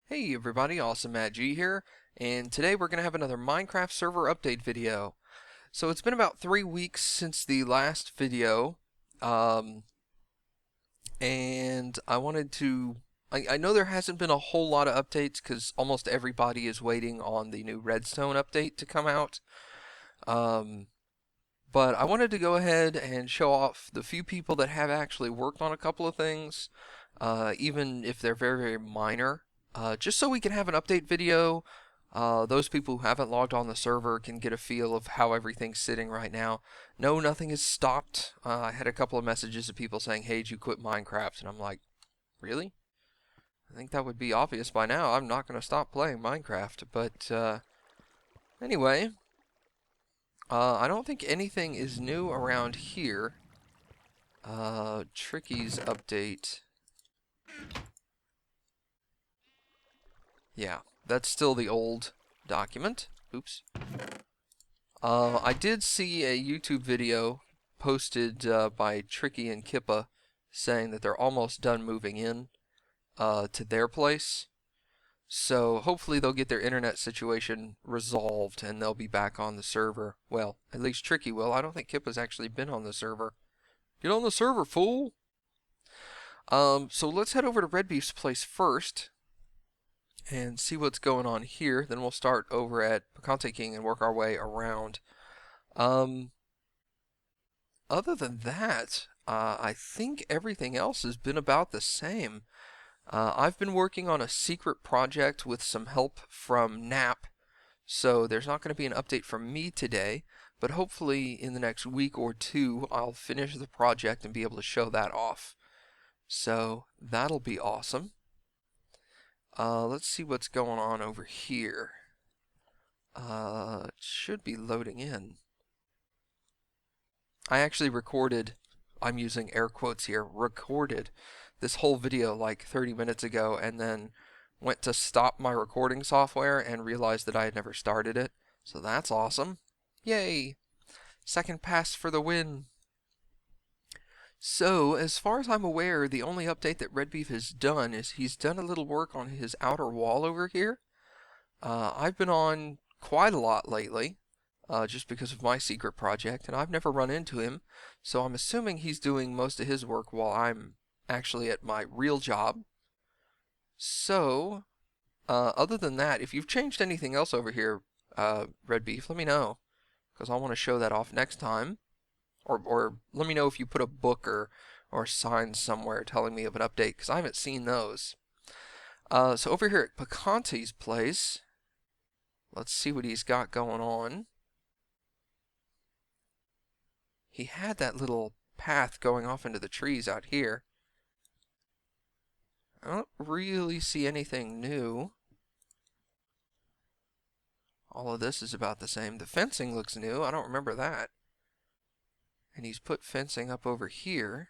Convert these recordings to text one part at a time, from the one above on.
Hey everybody, AwesomeMattG here, and today we're going to have another Minecraft server update video. So it's been about 3 weeks since the last video, um, and I know there hasn't been a whole lot of updates because almost everybody is waiting on the new Redstone update to come out. Um, but I wanted to go ahead and show off the few people that have actually worked on a couple of things, even if they're very, very minor. Just so we can have an update video. Those people who haven't logged on the server can get a feel of how everything's sitting right now. No, nothing is stopped. I had a couple of messages of people saying, hey, did you quit Minecraft? And I'm like, really? I think that would be obvious by now. I'm not going to stop playing Minecraft. But anyway, I don't think anything is new around here. Tricky's update. Yeah, that's still the old document. Oops. I did see a YouTube video posted by Tricky and Kippa saying that they're almost done moving in to their place. So hopefully they'll get their internet situation resolved and they'll be back on the server. Well, at least Tricky will. I don't think Kippa's actually been on the server. Get on the server, fool! So let's head over to Red Beef's place first and see what's going on here. Then we'll start over at Picante King and work our way around. Um, Other than that, I think everything else has been about the same. I've been working on a secret project with some help from Nap, so there's not going to be an update from me today, but hopefully in the next week or two I'll finish the project and be able to show that off. So that'll be awesome. Let's see what's going on over here. It should be loading in. I actually recorded, I'm using air quotes here, recorded this whole video like 30 minutes ago and then went to stop my recording software and realized that I had never started it. So that's awesome. Yay! Second pass for the win. So, as far as I'm aware, the only update that Red Beef has done is he's done a little work on his outer wall over here. I've been on quite a lot lately, just because of my secret project, and I've never run into him, so I'm assuming he's doing most of his work while I'm actually at my real job. So, other than that, if you've changed anything else over here, Red Beef, let me know, because I want to show that off next time. Or let me know if you put a book or sign somewhere telling me of an update, because I haven't seen those. So over here at Picante's place, let's see what he's got going on. He had that little path going off into the trees out here. I don't really see anything new. All of this is about the same. The fencing looks new. I don't remember that. And he's put fencing up over here.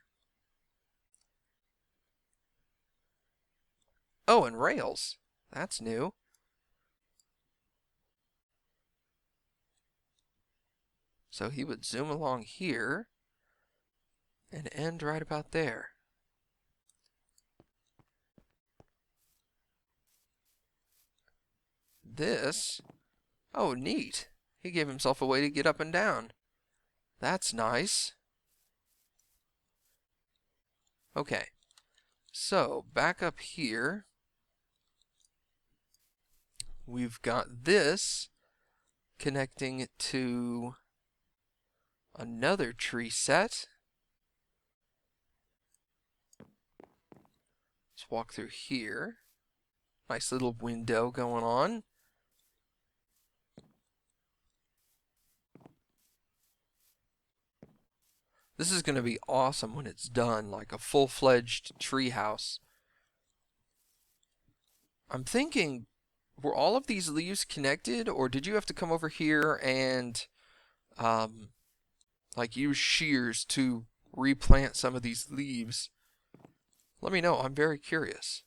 Oh, and rails. That's new. So he would zoom along here and end right about there. This, oh neat, he gave himself a way to get up and down. That's nice. Okay, so back up here, we've got this connecting to another tree set. Let's walk through here. Nice little window going on. This is going to be awesome when it's done, like a full-fledged tree house. I'm thinking, were all of these leaves connected, or did you have to come over here and like use shears to replant some of these leaves? Let me know, I'm very curious.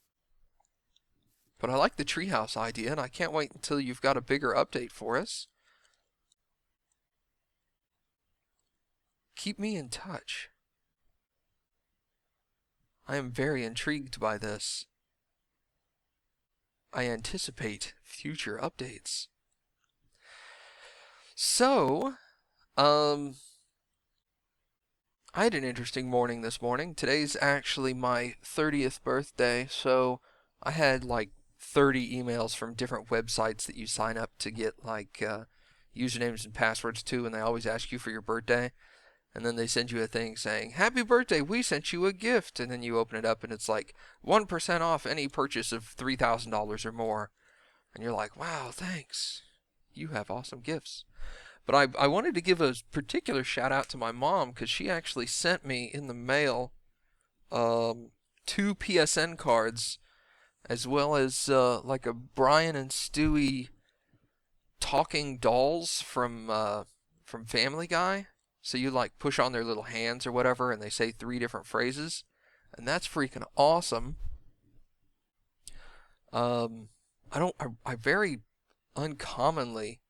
But I like the treehouse idea, and I can't wait until you've got a bigger update for us. Keep me in touch. I am very intrigued by this. I anticipate future updates. So, I had an interesting morning this morning. Today's actually my 30th birthday, so I had like 30 emails from different websites that you sign up to get like usernames and passwords to, and they always ask you for your birthday. And then they send you a thing saying, "Happy birthday, we sent you a gift." And then you open it up and it's like 1% off any purchase of $3,000 or more. And you're like, wow, thanks. You have awesome gifts. But I wanted to give a particular shout out to my mom because she actually sent me in the mail 2 PSN cards as well as like a Brian and Stewie talking dolls from Family Guy. So you like push on their little hands or whatever, and they say 3 different phrases, and that's freaking awesome. I very uncommonly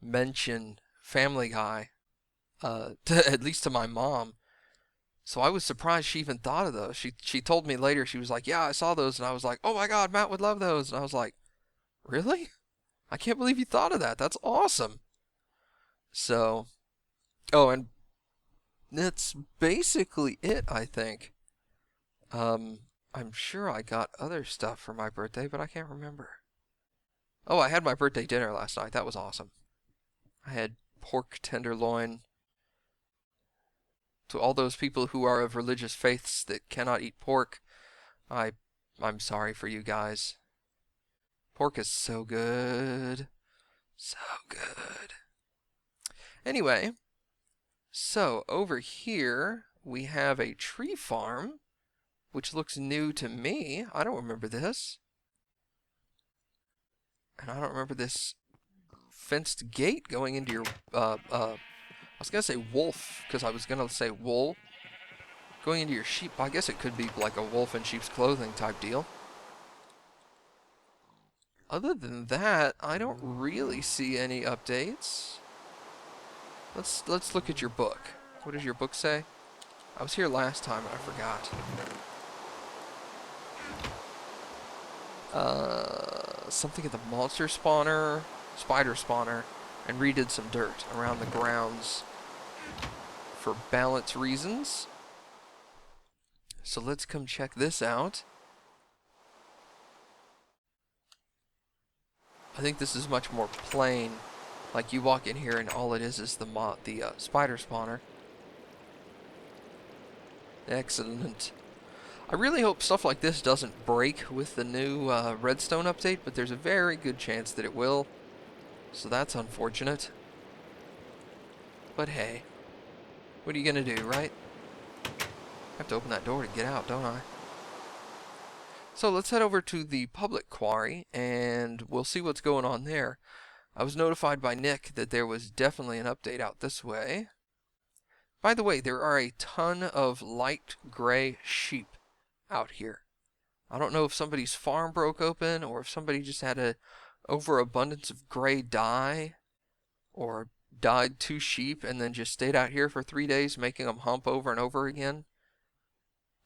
mention Family Guy, at least to my mom. So I was surprised she even thought of those. She told me later, she was like, "Yeah, I saw those," and I was like, "Oh my God, Matt would love those." And I was like, "Really? I can't believe you thought of that. That's awesome." So, oh, and that's basically it, I think. I'm sure I got other stuff for my birthday, but I can't remember. Oh, I had my birthday dinner last night. That was awesome. I had pork tenderloin. To all those people who are of religious faiths that cannot eat pork, I'm sorry for you guys. Pork is so good. So good. Anyway, so over here we have a tree farm, which looks new to me. I don't remember this. And I don't remember this fenced gate going into your, I was going to say wolf, because I was going to say wool. Going into your sheep, I guess it could be like a wolf in sheep's clothing type deal. Other than that, I don't really see any updates. Let's look at your book. What does your book say? I was here last time and I forgot. Something at the monster spawner, spider spawner, and redid some dirt around the grounds for balance reasons. So let's come check this out. I think this is much more plain. Like you walk in here and all it is the spider spawner. Excellent. I really hope stuff like this doesn't break with the new redstone update, but there's a very good chance that it will. So that's unfortunate. But hey, what are you gonna do, right? I have to open that door to get out, don't I? So let's head over to the public quarry and we'll see what's going on there. I was notified by Nick that there was definitely an update out this way. By the way, there are a ton of light gray sheep out here. I don't know if somebody's farm broke open or if somebody just had a overabundance of gray dye or dyed 2 sheep and then just stayed out here for 3 days making them hump over and over again.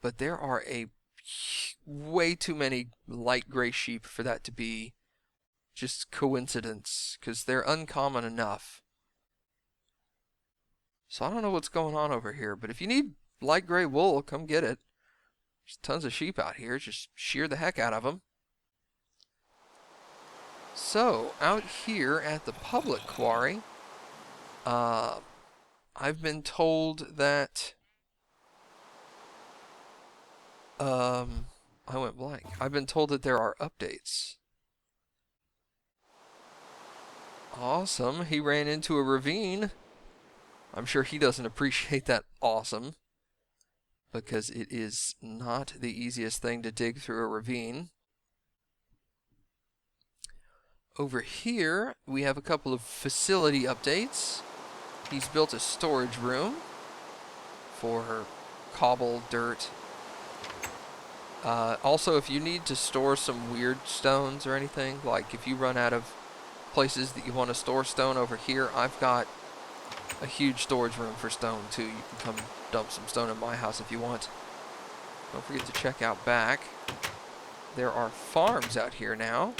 But there are way too many light gray sheep for that to be just coincidence, because they're uncommon enough. So I don't know what's going on over here, but if you need light gray wool, come get it. There's tons of sheep out here. Just shear the heck out of them. So, out here at the public quarry, I've been told that... I went blank. I've been told that there are updates. Awesome. He ran into a ravine. I'm sure he doesn't appreciate that awesome, because it is not the easiest thing to dig through a ravine. Over here, we have a couple of facility updates. He's built a storage room for cobble, dirt. Also, if you need to store some weird stones or anything, like if you run out of places that you want to store stone over here, I've got a huge storage room for stone too. You can come dump some stone in my house if you want. Don't forget to check out back. there are farms out here now.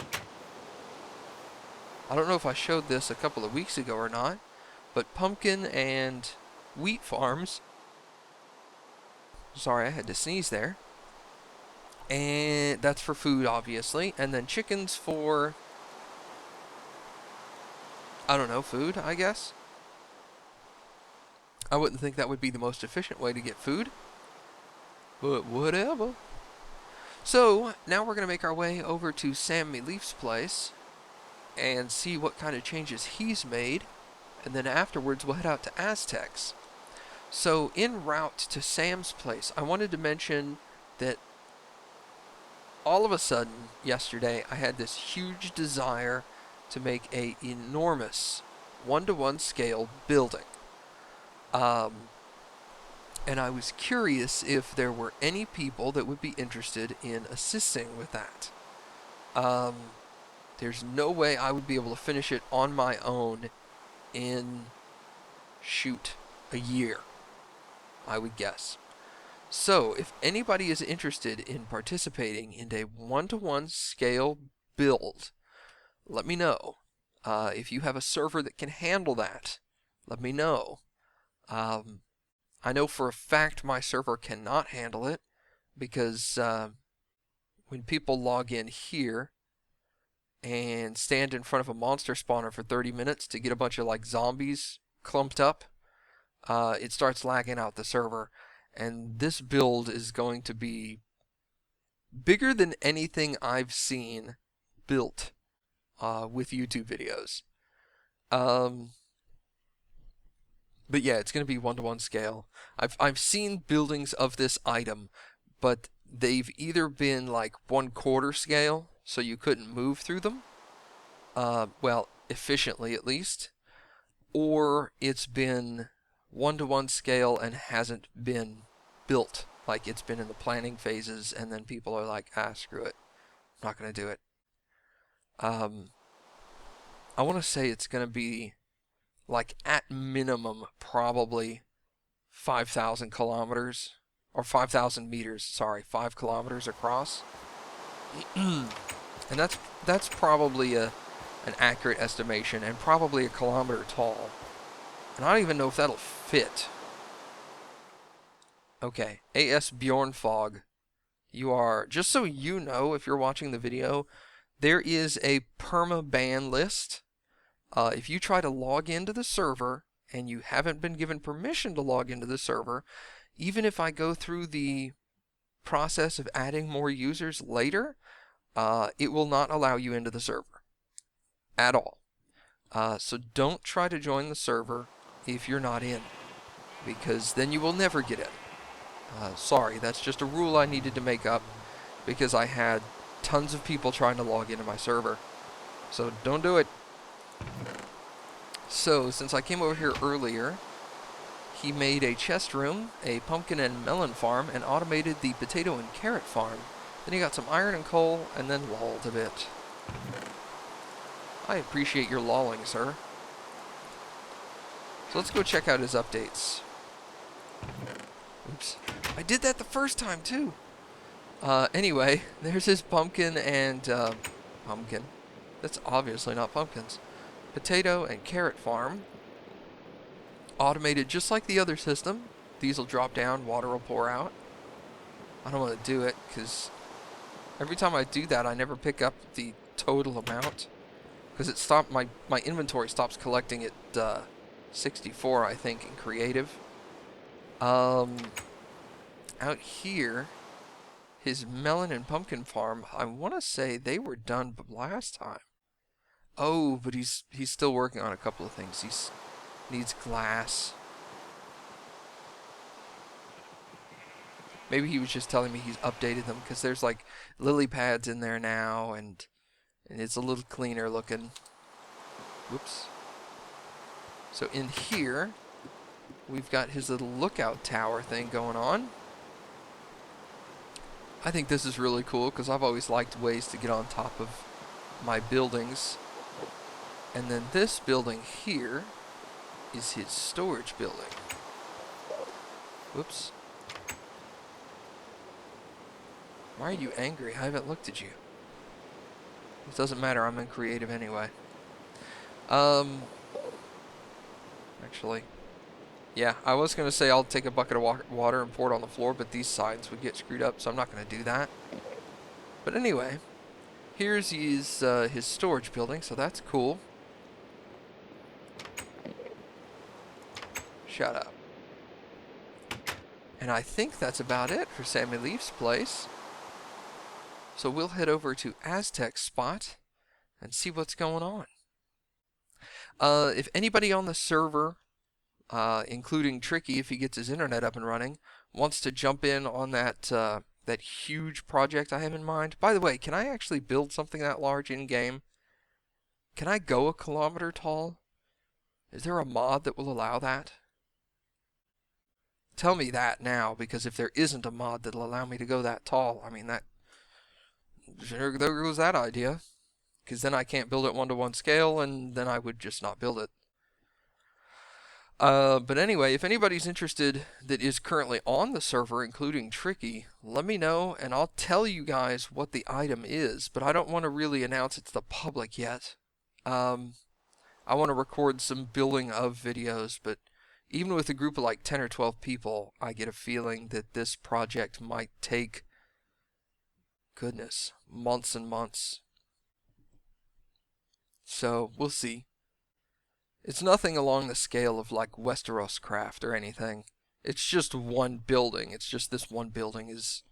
I don't know if I showed this a couple of weeks ago or not, but pumpkin and wheat farms. Sorry, I had to sneeze there. And that's for food, obviously. And then chickens for, I don't know, food, I guess. I wouldn't think that would be the most efficient way to get food, but whatever. So, now we're going to make our way over to Sam Leaf's place and see what kind of changes he's made, and then afterwards we'll head out to Aztecs. So, en route to Sam's place, I wanted to mention that all of a sudden, yesterday, I had this huge desire to make a enormous one-to-one scale building. And I was curious if there were any people that would be interested in assisting with that. There's no way I would be able to finish it on my own in, a year, I would guess. So, if anybody is interested in participating in a one-to-one scale build, let me know. If you have a server that can handle that, let me know. I know for a fact my server cannot handle it, because when people log in here and stand in front of a monster spawner for 30 minutes to get a bunch of like zombies clumped up, it starts lagging out the server. And this build is going to be bigger than anything I've seen built with YouTube videos. But yeah, it's going to be one-to-one scale. I've seen buildings of this item, but they've either been like 1/4 scale, so you couldn't move through them, well, efficiently at least, or it's been one-to-one scale and hasn't been built. Like, it's been in the planning phases, and then people are like, screw it, I'm not going to do it. I want to say it's going to be, like, at minimum, probably 5,000 kilometers, or 5,000 meters, sorry, 5 kilometers across. And that's probably an accurate estimation, and probably a kilometer tall. And I don't even know if that'll fit. Okay, AS Bjornfog, you are, just so you know, if you're watching the video, there is a perma-ban list. If you try to log into the server and you haven't been given permission to log into the server, even if I go through the process of adding more users later, it will not allow you into the server at all. So don't try to join the server if you're not in, because then you will never get in. Sorry, that's just a rule I needed to make up because I had tons of people trying to log into my server. So don't do it. So, since I came over here earlier, he made a chest room, a pumpkin and melon farm, and automated the potato and carrot farm. Then he got some iron and coal, and then lolled a bit. I appreciate your lolling, sir. So let's go check out his updates. Oops. I did that the first time, too. Anyway, there's his pumpkin and, pumpkin. That's obviously not pumpkins. Potato and carrot farm. Automated just like the other system. These will drop down, water will pour out. I don't want to do it, because every time I do that, I never pick up the total amount. Because it stopped, my inventory stops collecting at 64, I think, in creative. Out here, his melon and pumpkin farm, I want to say they were done last time. Oh, but he's still working on a couple of things. He needs glass. Maybe he was just telling me he's updated them, because there's like lily pads in there now, and it's a little cleaner looking. Whoops. So in here, we've got his little lookout tower thing going on. I think this is really cool, because I've always liked ways to get on top of my buildings. And then this building here is his storage building. Whoops. Why are you angry? I haven't looked at you. It doesn't matter, I'm in creative anyway. Actually, yeah, I was going to say I'll take a bucket of water and pour it on the floor, but these sides would get screwed up, so I'm not going to do that. But anyway, here's his storage building, so that's cool. Shut up. And I think that's about it for Sammy Leaf's place. So we'll head over to Aztec's spot and see what's going on. If anybody on the server, including Tricky, if he gets his internet up and running, wants to jump in on that that huge project I have in mind. By the way, can I actually build something that large in-game? Can I go a kilometer tall? Is there a mod that will allow that? Tell me that now, because if there isn't a mod that'll allow me to go that tall, I mean, there goes that idea. Because then I can't build it 1-to-1 scale, and then I would just not build it. But anyway, if anybody's interested that is currently on the server, including Tricky, let me know, and I'll tell you guys what the item is, but I don't want to really announce it to the public yet. I want to record some building of videos, but even with a group of like 10 or 12 people, I get a feeling that this project might take, goodness, months and months. So, we'll see. It's nothing along the scale of like Westeros Craft or anything. It's just one building. It's just this one building is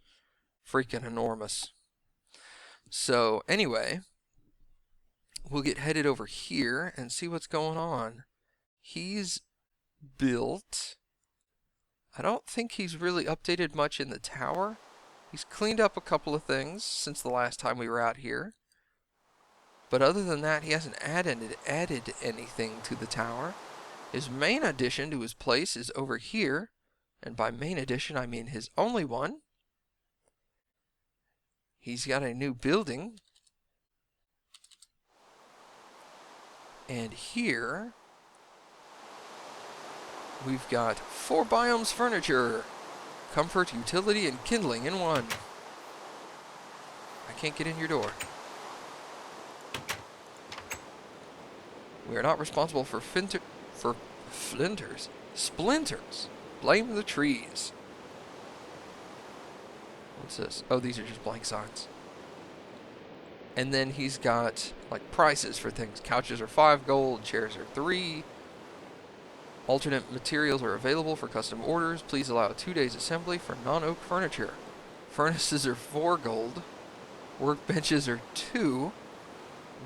freaking enormous. So, anyway, we'll get headed over here and see what's going on. He's built. I don't think he's really updated much in the tower. He's cleaned up a couple of things since the last time we were out here. But other than that, he hasn't added anything to the tower. His main addition to his place is over here. And by main addition, I mean his only one. He's got a new building. And here, we've got 4 biomes furniture. Comfort, utility, and kindling in one. I can't get in your door. We are not responsible for splinters. Blame the trees. What's this? Oh, these are just blank signs. And then he's got like prices for things. Couches are 5 gold, chairs are 3. Alternate materials are available for custom orders. Please allow 2 days assembly for non-oak furniture. Furnaces are 4 gold. Workbenches are 2.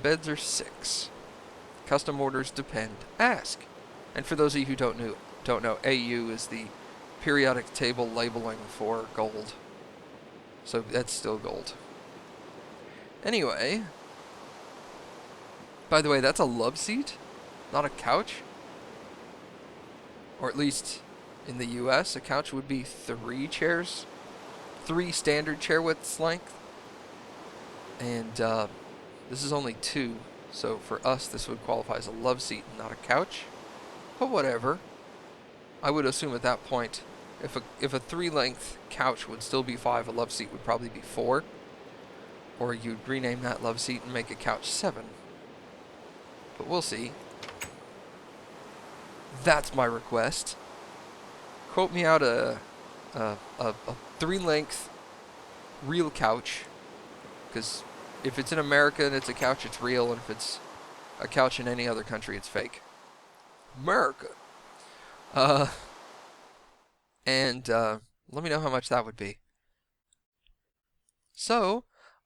Beds are 6. Custom orders depend. Ask. And for those of you who don't know, AU is the periodic table labeling for gold. So that's still gold. Anyway, by the way, that's a love seat, not a couch. Or at least in the US, a couch would be 3 chairs, 3 standard chair widths length. And this is only 2. So for us, this would qualify as a love seat and not a couch. But whatever. I would assume at that point, if a 3-length couch would still be 5, a love seat would probably be 4. Or you'd rename that love seat and make a couch 7. But we'll see. That's my request. Quote me out a 3-length real couch. Because if it's in America and it's a couch, it's real. And if it's a couch in any other country, it's fake. America. And let me know how much that would be. So,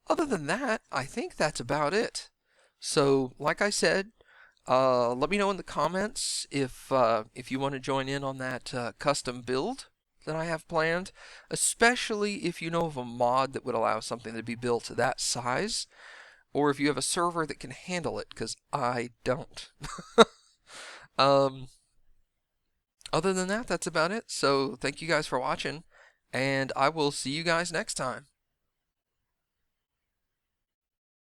other than that, I think that's about it. So, like I said, let me know in the comments if you want to join in on that custom build that I have planned, especially if you know of a mod that would allow something to be built that size, or if you have a server that can handle it, because I don't. Other than that, that's about it. So thank you guys for watching, and I will see you guys next time.